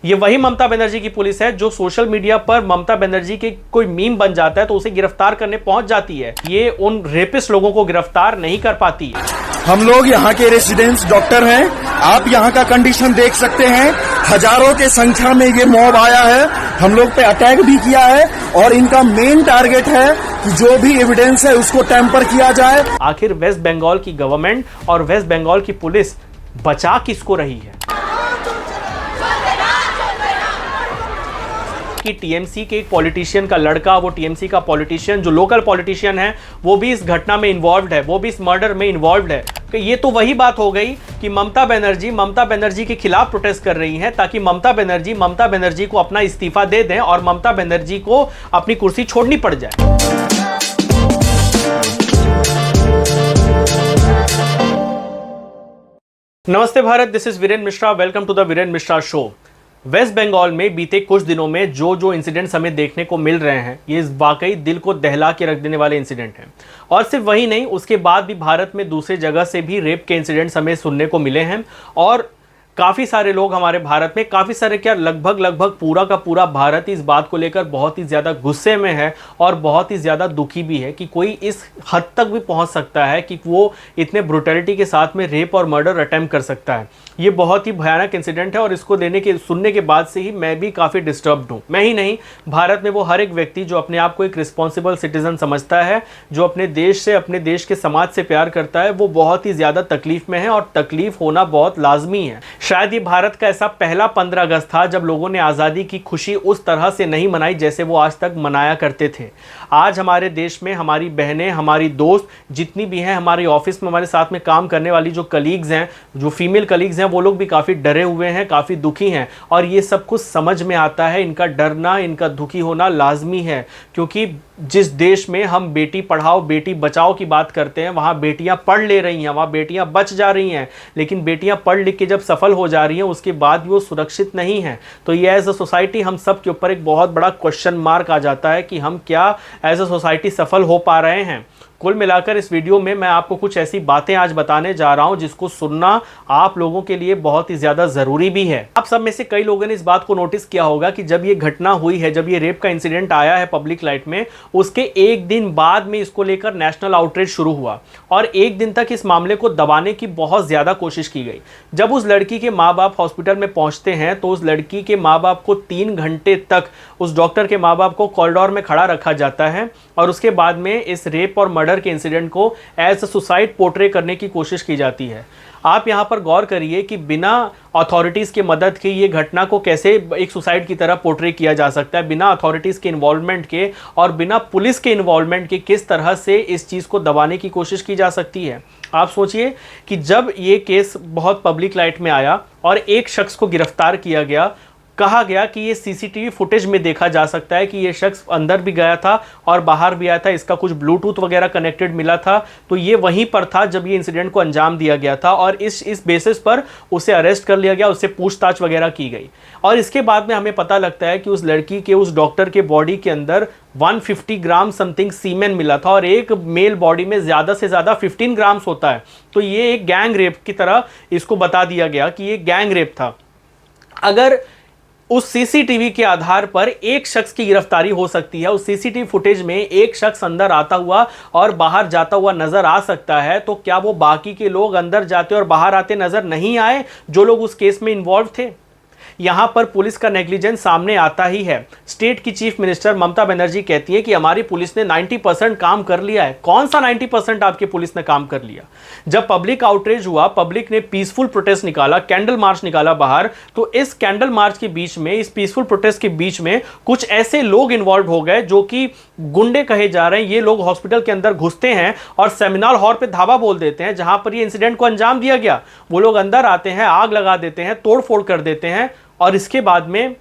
ये वही ममता बनर्जी की पुलिस है जो सोशल मीडिया पर ममता बनर्जी के कोई मीम बन जाता है तो उसे गिरफ्तार करने पहुंच जाती है। ये उन रेपिस्ट लोगों को गिरफ्तार नहीं कर पाती। हम लोग यहाँ के रेसिडेंट्स डॉक्टर हैं, आप यहाँ का कंडीशन देख सकते हैं। हजारों के संख्या में ये मॉब आया है, हम लोग पे अटैक भी किया है और इनका मेन टारगेट है कि जो भी एविडेंस है उसको टेम्पर किया जाए। आखिर वेस्ट बंगाल की गवर्नमेंट और वेस्ट बंगाल की पुलिस बचा किसको रही है? कि टीएमसी के एक पॉलिटिशियन का लड़का, वो टीएमसी का पॉलिटिशियन जो लोकल पॉलिटिशियन है, वो भी इस घटना में इन्वॉल्व्ड है, वो भी इस मर्डर में इन्वॉल्व्ड है। कि ये तो वही बात हो गई कि ममता बनर्जी के खिलाफ प्रोटेस्ट कर रही हैं ताकि ममता बनर्जी को अपना इस्तीफा दे दें और ममता बनर्जी को अपनी कुर्सी छोड़नी पड़ जाए। नमस्ते Bharat, this is Viren Mishra, welcome to the Viren Mishra show. West Bengal में बीते कुछ दिनों में जो इंसिडेंट्स हमें देखने को मिल रहे हैं, ये वाकई दिल को दहला के रख देने वाले इंसिडेंट हैं। और सिर्फ वही नहीं, उसके बाद भी भारत में दूसरी जगह से भी रेप के इंसिडेंट्स हमें सुनने को मिले हैं। और काफ़ी सारे लोग हमारे भारत में, काफ़ी सारे क्या लगभग पूरा का पूरा भारत इस बात को लेकर बहुत ही ज़्यादा गुस्से में है और बहुत ही ज़्यादा दुखी भी है कि कोई इस हद तक भी पहुंच सकता है कि वो इतने ब्रुटैलिटी के साथ में रेप और मर्डर अटेम्प्ट कर सकता है। ये बहुत ही भयानक इंसिडेंट है और इसको सुनने के बाद से ही मैं भी काफ़ी डिस्टर्ब्ड हूँ। मैं ही नहीं, भारत में वो हर एक व्यक्ति जो अपने आप को एक रिस्पॉन्सिबल सिटीजन समझता है, जो अपने देश से, अपने देश के समाज से प्यार करता है, वो बहुत ही ज़्यादा तकलीफ में है और तकलीफ होना बहुत लाजमी है। शायद ये भारत का ऐसा पहला 15 अगस्त था जब लोगों ने आज़ादी की खुशी उस तरह से नहीं मनाई जैसे वो आज तक मनाया करते थे। आज हमारे देश में हमारी बहनें, हमारी दोस्त जितनी भी हैं, हमारे ऑफिस में हमारे साथ में काम करने वाली जो कलीग्स हैं, जो फीमेल कलीग्स हैं, वो लोग भी काफ़ी डरे हुए हैं, काफ़ी दुखी हैं। और ये सब कुछ समझ में आता है, इनका डरना, इनका दुखी होना लाजमी है, क्योंकि जिस देश में हम बेटी पढ़ाओ बेटी बचाओ की बात करते हैं, वहाँ बेटियाँ पढ़ ले रही हैं, वहाँ बेटियाँ बच जा रही हैं। लेकिन बेटियाँ पढ़ लिख के जब सफल हो जा रही हैं, उसके बाद भी वो सुरक्षित नहीं है। तो ये एज अ सोसाइटी हम सब के ऊपर एक बहुत बड़ा क्वेश्चन मार्क आ जाता है कि हम क्या एज अ सोसाइटी सफल हो पा रहे हैं। कुल मिलाकर इस वीडियो में मैं आपको कुछ ऐसी बातें आज बताने जा रहा हूं जिसको सुनना आप लोगों के लिए बहुत ही ज़्यादा ज़रूरी भी है। आप सब में से कई लोगों ने इस बात को नोटिस किया होगा कि जब ये घटना हुई है, जब ये रेप का इंसिडेंट आया है पब्लिक लाइट में, उसके एक दिन बाद में इसको लेकर नेशनल आउटरीच शुरू हुआ और एक दिन तक इस मामले को दबाने की बहुत ज़्यादा कोशिश की गई। जब उस लड़की के माँ बाप हॉस्पिटल में पहुँचते हैं तो उस लड़की के माँ बाप को 3 घंटे तक उस डॉक्टर के माँ बाप को कॉरिडोर में खड़ा रखा जाता है और उसके बाद में इस रेप और मर्डर के इंसिडेंट को एज अ सुसाइड पोर्ट्रे करने की कोशिश की जाती है। आप यहाँ पर गौर करिए कि बिना अथॉरिटीज़ के मदद के ये घटना को कैसे एक सुसाइड की तरह पोर्ट्रे किया जा सकता है, बिना अथॉरिटीज़ के इन्वॉल्वमेंट के और बिना पुलिस के इन्वॉल्वमेंट के किस तरह से इस चीज़ को दबाने की कोशिश की जा सकती है। आप सोचिए कि जब ये केस बहुत पब्लिक लाइट में आया और एक शख्स को गिरफ्तार किया गया, कहा गया कि ये सीसीटीवी फुटेज में देखा जा सकता है कि ये शख्स अंदर भी गया था और बाहर भी आया था, इसका कुछ ब्लूटूथ वगैरह कनेक्टेड मिला था, तो ये वहीं पर था जब ये इंसिडेंट को अंजाम दिया गया था और इस बेसिस पर उसे अरेस्ट कर लिया गया, उससे पूछताछ वगैरह की गई। और इसके बाद में हमें पता लगता है कि उस लड़की के, उस डॉक्टर के बॉडी के अंदर 150 ग्राम समथिंग सीमेन मिला था और एक मेल बॉडी में ज़्यादा से ज़्यादा 15 ग्राम्स होता है। तो ये एक गैंग रेप की तरह इसको बता दिया गया कि ये गैंग रेप था। अगर उस सीसीटीवी के आधार पर एक शख्स की गिरफ्तारी हो सकती है, उस सीसीटीवी फुटेज में एक शख्स अंदर आता हुआ और बाहर जाता हुआ नजर आ सकता है, तो क्या वो बाकी के लोग अंदर जाते और बाहर आते नजर नहीं आए जो लोग उस केस में इन्वॉल्व थे? यहां पर पुलिस का नेग्लिजेंस सामने आता ही है। स्टेट की चीफ मिनिस्टर ममता बनर्जी कहती है कि हमारी पुलिस ने 90% काम कर लिया है। कौन सा 90% आपकी पुलिस ने काम कर लिया? जब पब्लिक आउटरीच हुआ, पब्लिक ने पीसफुल प्रोटेस्ट निकाला, कैंडल मार्च निकाला बाहर, तो इस कैंडल मार्च के बीच में, इस पीसफुल प्रोटेस्ट के बीच में कुछ ऐसे लोग इन्वॉल्व हो गए जो कि गुंडे कहे जा रहे हैं। ये लोग हॉस्पिटल के अंदर घुसते हैं और सेमिनार हॉल पे धावा बोल देते हैं जहां पर ये इंसिडेंट को अंजाम दिया गया। वो लोग अंदर आते हैं, आग लगा देते हैं, तोड़फोड़ कर देते हैं और इसके बाद में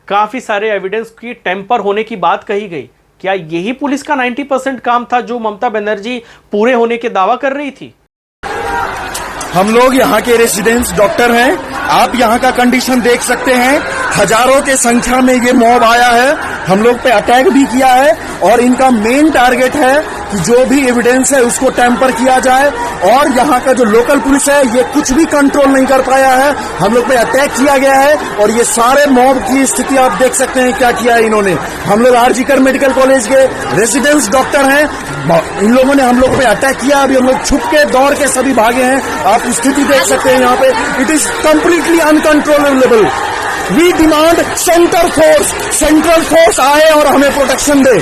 काफी सारे एविडेंस की टेम्पर होने की बात कही गई। क्या यही पुलिस का 90% काम था जो ममता बनर्जी पूरे होने के दावा कर रही थी? हम लोग यहाँ के रेसिडेंट्स डॉक्टर हैं, आप यहाँ का कंडीशन देख सकते हैं। हजारों के संख्या में ये मॉब आया है, हम लोग पे अटैक भी किया है और इनका मेन टारगेट है कि जो भी एविडेंस है उसको टेम्पर किया जाए, और यहाँ का जो लोकल पुलिस है ये कुछ भी कंट्रोल नहीं कर पाया है, हम लोग पे अटैक किया गया है। और ये सारे मॉब की स्थिति आप देख सकते हैं क्या किया है इन्होंने। हम लोग आरजीकर मेडिकल कॉलेज के रेसिडेंस डॉक्टर हैं, इन लोगों ने हम लोग पे अटैक किया। अभी हम लोग छुप के दौड़ के सभी भागे हैं, आप स्थिति देख सकते हैं यहाँ पे। It is completely uncontrollable. We demand central force आए और हमें प्रोटेक्शन दे।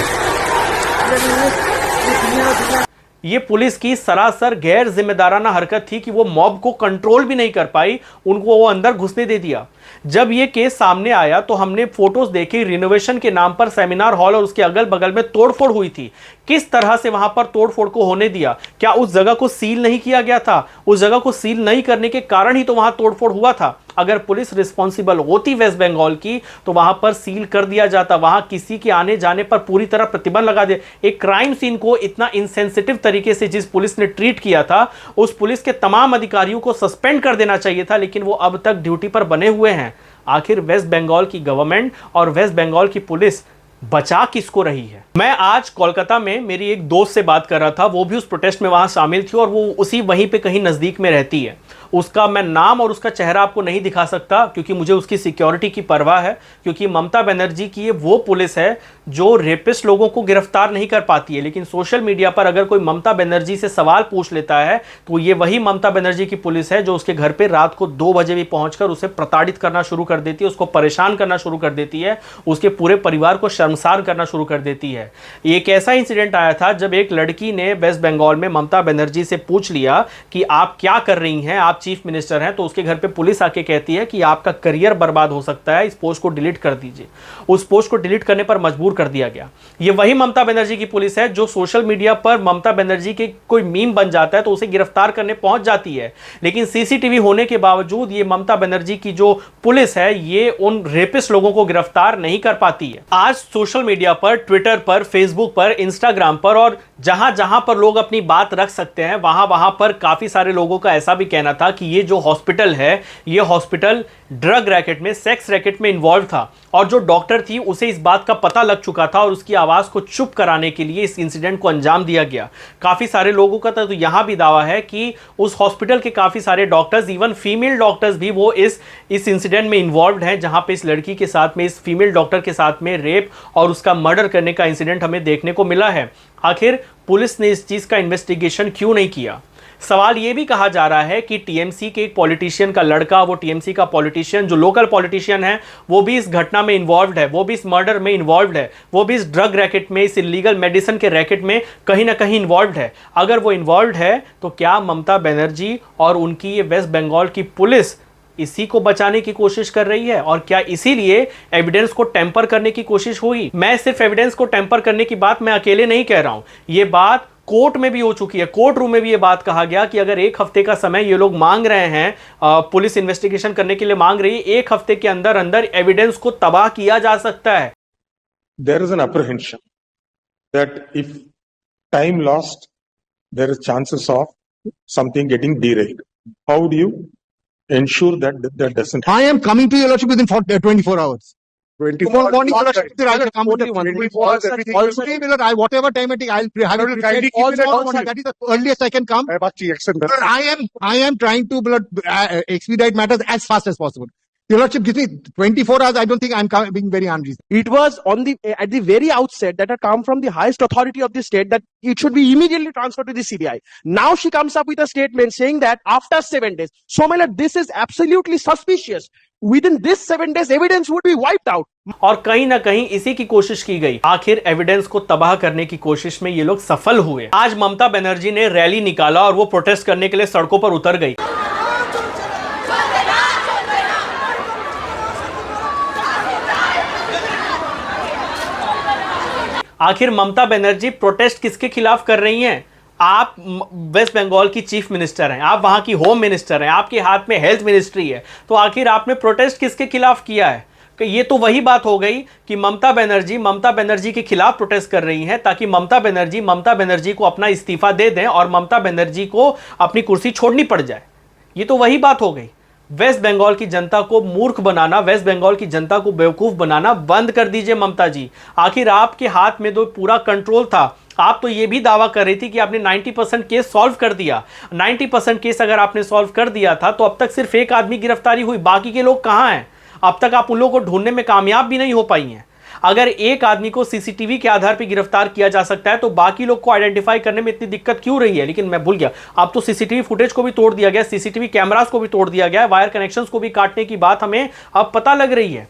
ये पुलिस की सरासर गैर जिम्मेदाराना हरकत थी कि वो मॉब को कंट्रोल भी नहीं कर पाई, उनको वो अंदर घुसने दे दिया। जब ये केस सामने आया तो हमने फोटोज देखी, रिनोवेशन के नाम पर सेमिनार हॉल और उसके अगल बगल में तोड़फोड़ हुई थी। किस तरह से वहां पर तोड़फोड़ को होने दिया? क्या उस जगह को सील नहीं किया गया था? उस जगह को सील नहीं करने के कारण ही तो वहां तोड़फोड़ हुआ था। अगर पुलिस रिस्पॉन्सिबल होती वेस्ट बंगाल की तो वहां पर सील कर दिया जाता, वहां किसी के आने जाने पर पूरी तरह प्रतिबंध लगा दे। एक क्राइम सीन को इतना इनसेंसिटिव तरीके से जिस पुलिस ने ट्रीट किया था, उस पुलिस के तमाम अधिकारियों को सस्पेंड कर देना चाहिए था, लेकिन वो अब तक ड्यूटी पर बने हुए हैं। आखिर वेस्ट बंगाल की गवर्नमेंट और वेस्ट बंगाल की पुलिस बचा किसको रही है? मैं आज कोलकाता में मेरी एक दोस्त से बात कर रहा था, वो भी उस प्रोटेस्ट में वहां शामिल थी और वो उसी वहीं पे कहीं नजदीक में रहती है। उसका मैं नाम और उसका चेहरा आपको नहीं दिखा सकता क्योंकि मुझे उसकी सिक्योरिटी की परवाह है, क्योंकि ममता बनर्जी की ये वो पुलिस है जो रेपिस्ट लोगों को गिरफ्तार नहीं कर पाती है। लेकिन सोशल मीडिया पर अगर कोई ममता बनर्जी से सवाल पूछ लेता है तो ये वही ममता बनर्जी की पुलिस है जो उसके घर पे रात को 2 बजे भी पहुंचकर उसे प्रताड़ित करना शुरू कर देती है, उसको परेशान करना शुरू कर देती है, उसके पूरे परिवार को शर्मसार करना शुरू कर देती है। एक ऐसा इंसिडेंट आया था जब एक लड़की ने वेस्ट बंगाल में ममता बनर्जी से पूछ लिया कि आप क्या कर रही हैं, आप चीफ मिनिस्टर हैं, तो उसके घर पे पुलिस आके कहती है कि आपका करियर बर्बाद हो सकता है, इस पोस्ट को डिलीट कर दीजिए। उस पोस्ट को डिलीट करने पर मजबूर कर दिया गया। ये वही ममता बनर्जी की पुलिस है जो सोशल मीडिया पर ममता बनर्जी के कोई मीम बन जाता है तो उसे गिरफ्तार करने पहुंच जाती है, लेकिन सीसीटीवी होने के बावजूद ये ममता बनर्जी की जो पुलिस है ये उन रेपिस्ट लोगों को गिरफ्तार नहीं कर पाती है। आज सोशल मीडिया पर, ट्विटर पर, फेसबुक पर, इंस्टाग्राम पर और जहां जहां पर लोग अपनी बात रख सकते हैं वहां वहां पर काफी सारे लोगों का ऐसा भी कहना था कि ये जो हॉस्पिटल है, ये हॉस्पिटल ड्रग रैकेट में, सेक्स रैकेट में इन्वॉल्व था और जो डॉक्टर थी उसे इस बात का पता लग चुका था और उसकी आवाज को चुप कराने के लिए इस इंसिडेंट को अंजाम दिया गया। काफी सारे लोगों का तो यहां भी दावा है कि उस हॉस्पिटल के काफी सारे डॉक्टर्स, इवन फीमेल डॉक्टर्स भी वो इस इंसिडेंट में इन्वॉल्व हैं, जहां पे इस लड़की के साथ में, इस फीमेल डॉक्टर के साथ में रेप और उसका मर्डर करने का इंसिडेंट हमें देखने को मिला है। आखिर पुलिस ने इस चीज का इन्वेस्टिगेशन क्यों नहीं किया? सवाल यह भी कहा जा रहा है कि टीएमसी के एक पॉलिटिशियन का लड़का, वो टीएमसी का पॉलिटिशियन जो लोकल पॉलिटिशियन है, वो भी इस घटना में इन्वॉल्व्ड है, वो भी इस मर्डर में इन्वॉल्व्ड है, वो भी इस ड्रग रैकेट में, इस इलीगल मेडिसिन के रैकेट में कहीं ना कहीं इन्वॉल्व्ड है। अगर वो इन्वॉल्व्ड है तो क्या ममता बनर्जी और उनकी ये वेस्ट बंगाल की पुलिस इसी को बचाने की कोशिश कर रही है? और क्या इसीलिए एविडेंस को टेम्पर करने की कोशिश हुई? मैं सिर्फ एविडेंस को टेम्पर करने की बात मैं अकेले नहीं कह रहा हूं, ये बात कोर्ट में भी हो चुकी है। कोर्ट रूम में भी ये बात कहा गया कि अगर 1 हफ्ते का समय ये लोग मांग रहे हैं, पुलिस इन्वेस्टिगेशन करने के लिए मांग रही है, 1 हफ्ते के अंदर अंदर एविडेंस को तबाह किया जा सकता है। There is an apprehension that if time lost, there is chances of something getting derailed. How do you ensure that that doesn't happen? I am coming to your lordship within 24 hours. 24 Tomorrow morning, hours, your lordship, I will come with you. 24 hours, everything will Okay, because whatever time it takes, I'll have it prepared. kindly keep it Tomorrow at morning. That is the earliest I can come. But I am trying to expedite matters as fast as possible. Your lordship gives me 24 hours. I don't think I'm being very unreasonable. It was at the very outset that had come from the highest authority of the state that it should be immediately transferred to the CBI. Now she comes up with a statement saying that after 7 days. So my lord, this is absolutely suspicious. Within this 7 days, evidence would be wiped out. और कहीं ना कहीं इसी की कोशिश की गई। आखिर एविडेंस को तबाह करने की कोशिश में ये लोग सफल हुए। आज ममता बनर्जी ने रैली निकाला और वो प्रोटेस्ट करने के लिए सड़कों पर उतर गई। आखिर ममता बनर्जी प्रोटेस्ट किसके खिलाफ कर रही हैं? आप वेस्ट बंगाल की चीफ मिनिस्टर हैं, आप वहां की होम मिनिस्टर हैं, आपके हाथ में हेल्थ मिनिस्ट्री है, तो आखिर आपने प्रोटेस्ट किसके खिलाफ किया है? कि ये तो वही बात हो गई कि ममता बनर्जी के खिलाफ प्रोटेस्ट कर रही हैं ताकि ममता बनर्जी को अपना इस्तीफा दे दें और ममता बनर्जी को अपनी कुर्सी छोड़नी पड़ जाए। ये तो वही बात हो गई। वेस्ट बंगाल की जनता को मूर्ख बनाना, वेस्ट बंगाल की जनता को बेवकूफ बनाना बंद कर दीजिए ममता जी। आखिर आपके हाथ में तो पूरा कंट्रोल था, आप तो ये भी दावा कर रही थी कि आपने 90% केस सॉल्व कर दिया। 90% केस अगर आपने सॉल्व कर दिया था तो अब तक सिर्फ एक आदमी गिरफ्तारी हुई, बाकी के लोग कहां हैं? अब तक आप उन लोगों को ढूंढने में कामयाब भी नहीं हो पाई हैं। अगर एक आदमी को सीसीटीवी के आधार पर गिरफ्तार किया जा सकता है तो बाकी लोग को आइडेंटिफाई करने में इतनी दिक्कत क्यों रही है? लेकिन मैं भूल गया, अब तो सीसीटीवी फुटेज को भी तोड़ दिया गया, सीसीटीवी कैमरास को भी तोड़ दिया गया, वायर कनेक्शंस को भी काटने की बात हमें अब पता लग रही है।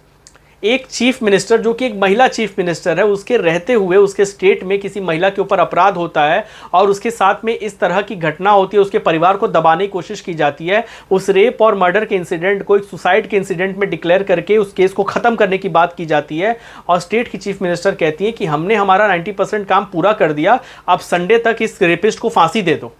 एक चीफ मिनिस्टर, जो कि एक महिला चीफ मिनिस्टर है, उसके रहते हुए उसके स्टेट में किसी महिला के ऊपर अपराध होता है और उसके साथ में इस तरह की घटना होती है, उसके परिवार को दबाने की कोशिश की जाती है, उस रेप और मर्डर के इंसिडेंट को एक सुसाइड के इंसिडेंट में डिक्लेयर करके उस केस को खत्म करने की बात की जाती है और स्टेट की चीफ मिनिस्टर कहती है कि हमने हमारा 90% काम पूरा कर दिया, अब संडे तक इस रेपिस्ट को फांसी दे दो।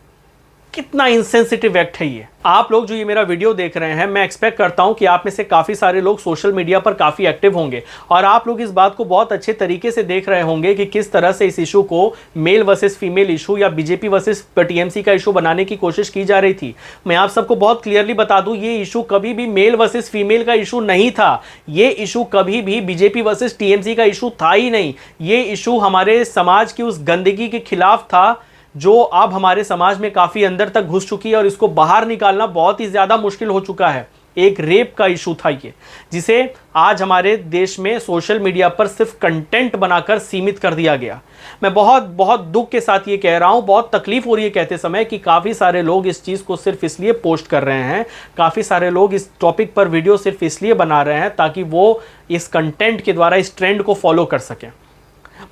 कितना इंसेंसिटिव एक्ट है ये। आप लोग जो ये मेरा वीडियो देख रहे हैं, मैं एक्सपेक्ट करता हूं कि आप में से काफी सारे लोग सोशल मीडिया पर काफी एक्टिव होंगे और आप लोग इस बात को बहुत अच्छे तरीके से देख रहे होंगे कि किस तरह से इस इशू को मेल वर्सेस फीमेल इशू या बीजेपी वर्सेस टीएमसी का इशू बनाने की कोशिश की जा रही थी। मैं आप सबको बहुत क्लियरली बता दूं, ये इशू कभी भी मेल वर्सेस फीमेल का इशू नहीं था। ये इशू कभी भी बीजेपी वर्सेस टीएमसी का इशू था ही नहीं। ये इशू हमारे समाज की उस गंदगी के खिलाफ था जो अब हमारे समाज में काफी अंदर तक घुस चुकी है और इसको बाहर निकालना बहुत ही ज्यादा मुश्किल हो चुका है। एक रेप का इशू था ये, जिसे आज हमारे देश में सोशल मीडिया पर सिर्फ कंटेंट बनाकर सीमित कर दिया गया। मैं बहुत बहुत दुख के साथ ये कह रहा हूं, बहुत तकलीफ हो रही है कहते समय कि काफी सारे लोग इस चीज को सिर्फ इसलिए पोस्ट कर रहे हैं, काफी सारे लोग इस टॉपिक पर वीडियो सिर्फ इसलिए बना रहे हैं ताकि वो इस कंटेंट के द्वारा इस ट्रेंड को फॉलो कर सकें।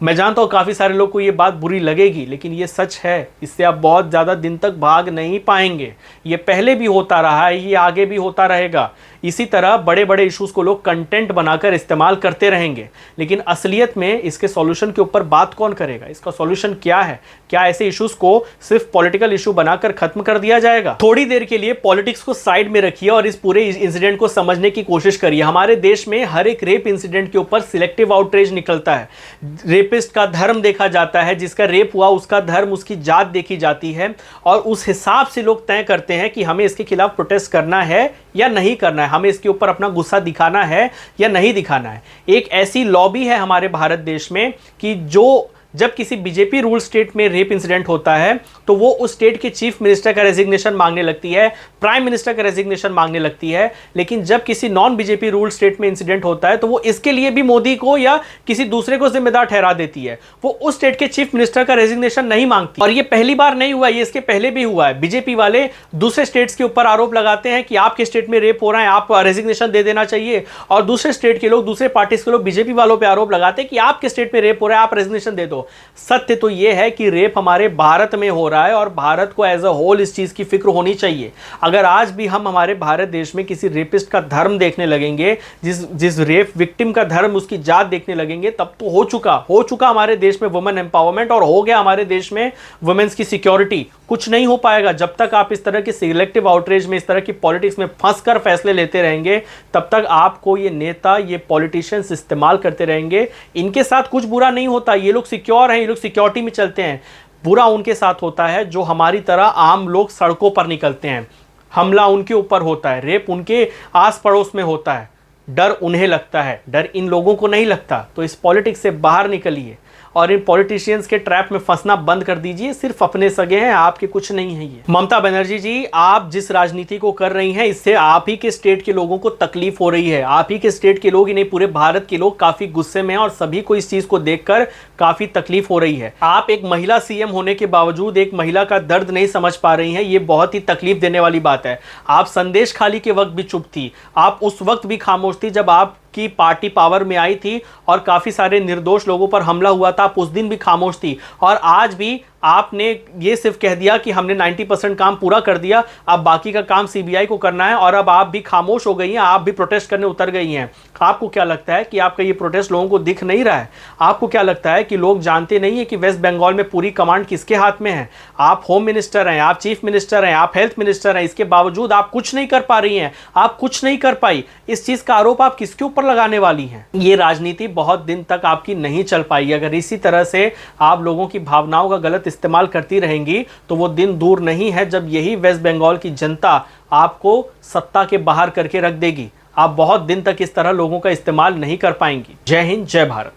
मैं जानता हूं काफी सारे लोग को ये बात बुरी लगेगी, लेकिन ये सच है। इससे आप बहुत ज्यादा दिन तक भाग नहीं पाएंगे। ये पहले भी होता रहा है, ये आगे भी होता रहेगा। इसी तरह बड़े बड़े इश्यूज को लोग कंटेंट बनाकर इस्तेमाल करते रहेंगे, लेकिन असलियत में इसके सॉल्यूशन के ऊपर बात कौन करेगा? इसका सॉल्यूशन क्या है? क्या ऐसे इश्यूज को सिर्फ पॉलिटिकल इशू बनाकर खत्म कर दिया जाएगा? थोड़ी देर के लिए पॉलिटिक्स को साइड में रखिए और इस पूरे इंसिडेंट को समझने की कोशिश करिए। हमारे देश में हर एक रेप इंसिडेंट के ऊपर सिलेक्टिव आउटरीच निकलता है। रेपिस्ट का धर्म देखा जाता है, जिसका रेप हुआ उसका धर्म, उसकी जात देखी जाती है और उस हिसाब से लोग तय करते हैं कि हमें इसके खिलाफ प्रोटेस्ट करना है या नहीं करना है, हमें इसके ऊपर अपना गुस्सा दिखाना है या नहीं दिखाना है। एक ऐसी लॉबी है हमारे भारत देश में कि जो जब किसी बीजेपी रूल स्टेट में रेप इंसिडेंट होता है तो वो उस स्टेट के चीफ मिनिस्टर का रेजिग्नेशन मांगने लगती है, प्राइम मिनिस्टर का रेजिग्नेशन मांगने लगती है। लेकिन जब किसी नॉन बीजेपी रूल स्टेट में इंसिडेंट होता है तो वो इसके लिए भी मोदी को या किसी दूसरे को जिम्मेदार ठहरा देती है। वो उस स्टेट के चीफ मिनिस्टर का रेजिग्नेशन नहीं मांगती। और ये पहली बार नहीं हुआ, ये इसके पहले भी हुआ है। बीजेपी वाले दूसरे स्टेट्स के ऊपर आरोप लगाते हैं कि आपके स्टेट में रेप हो रहा है, आप रेजिग्नेशन दे देना चाहिए, और दूसरे स्टेट के लोग, दूसरे पार्टीज के लोग बीजेपी वालों पर आरोप लगाते हैं कि आपके स्टेट में रेप हो रहा है, आप रेजिग्नेशन दे दो। सत्य तो यह है कि रेप हमारे भारत में हो रहा है और भारत को एज अ होल इस चीज की फिक्र होनी चाहिए। अगर आज भी हम हमारे भारत देश में किसी रेपिस्ट का धर्म देखने लगेंगे, जिस रेप विक्टिम का धर्म, उसकी जात देखने लगेंगे, तब तो हो चुका हमारे देश में वुमेन एम्पावरमेंट और हो गया हमारे देश में वुमेन्स की सिक्योरिटी। कुछ नहीं हो पाएगा जब तक आप इस तरह की सिलेक्टिव आउटरीच में, इस तरह की पॉलिटिक्स में फंसकर फैसले लेते रहेंगे। तब तक आपको ये नेता, ये पॉलिटिशियंस इस्तेमाल करते रहेंगे। इनके साथ कुछ बुरा नहीं होता, ये लोग सिक्योर हैं, ये लोग सिक्योरिटी में चलते हैं। बुरा उनके साथ होता है जो हमारी तरह आम लोग सड़कों पर निकलते हैं, हमला उनके ऊपर होता है, रेप उनके आस पड़ोस में होता है, डर उन्हें लगता है, डर इन लोगों को नहीं लगता। तो इस पॉलिटिक्स से बाहर निकलिए और इन पॉलिटिशियंस के ट्रैप में फंसना बंद कर दीजिए। सिर्फ अपने सगे हैं, आपके कुछ नहीं है ये। ममता बनर्जी जी, आप जिस राजनीति को कर रही हैं, इससे आप ही के स्टेट के लोगों को तकलीफ हो रही है। आप ही के स्टेट के लोग, नहीं पूरे भारत के लोग काफी गुस्से में हैं और सभी को इस चीज को देखकर काफी तकलीफ हो रही है। आप एक महिला सीएम होने के बावजूद एक महिला का दर्द नहीं समझ पा रही हैं, ये बहुत ही तकलीफ देने वाली बात है। आप संदेश खाली के वक्त भी चुप थी, आप उस वक्त भी खामोश थी जब आप की पार्टी पावर में आई थी और काफी सारे निर्दोष लोगों पर हमला हुआ था, आप उस दिन भी खामोश थी। और आज भी आपने ये सिर्फ कह दिया कि हमने 90% काम पूरा कर दिया, अब बाकी का काम सीबीआई को करना है, और अब आप भी खामोश हो गई हैं, आप भी प्रोटेस्ट करने उतर गई हैं। आपको क्या लगता है कि आपका ये प्रोटेस्ट लोगों को दिख नहीं रहा है? आपको क्या लगता है कि लोग जानते नहीं है कि वेस्ट बंगाल में पूरी कमांड किसके हाथ में है? आप होम मिनिस्टर हैं, आप चीफ मिनिस्टर हैं, आप हेल्थ मिनिस्टर हैं, इसके बावजूद आप कुछ नहीं कर पा रही हैं, आप कुछ नहीं कर पाई। इस चीज का आरोप आप किसके ऊपर लगाने वाली हैं? ये राजनीति बहुत दिन तक आपकी नहीं चल पाई। अगर इसी तरह से आप लोगों की भावनाओं का गलत इस्तेमाल करती रहेंगी तो वो दिन दूर नहीं है जब यही वेस्ट बंगाल की जनता आपको सत्ता के बाहर करके रख देगी। आप बहुत दिन तक इस तरह लोगों का इस्तेमाल नहीं कर पाएंगी। जय हिंद, जय भारत।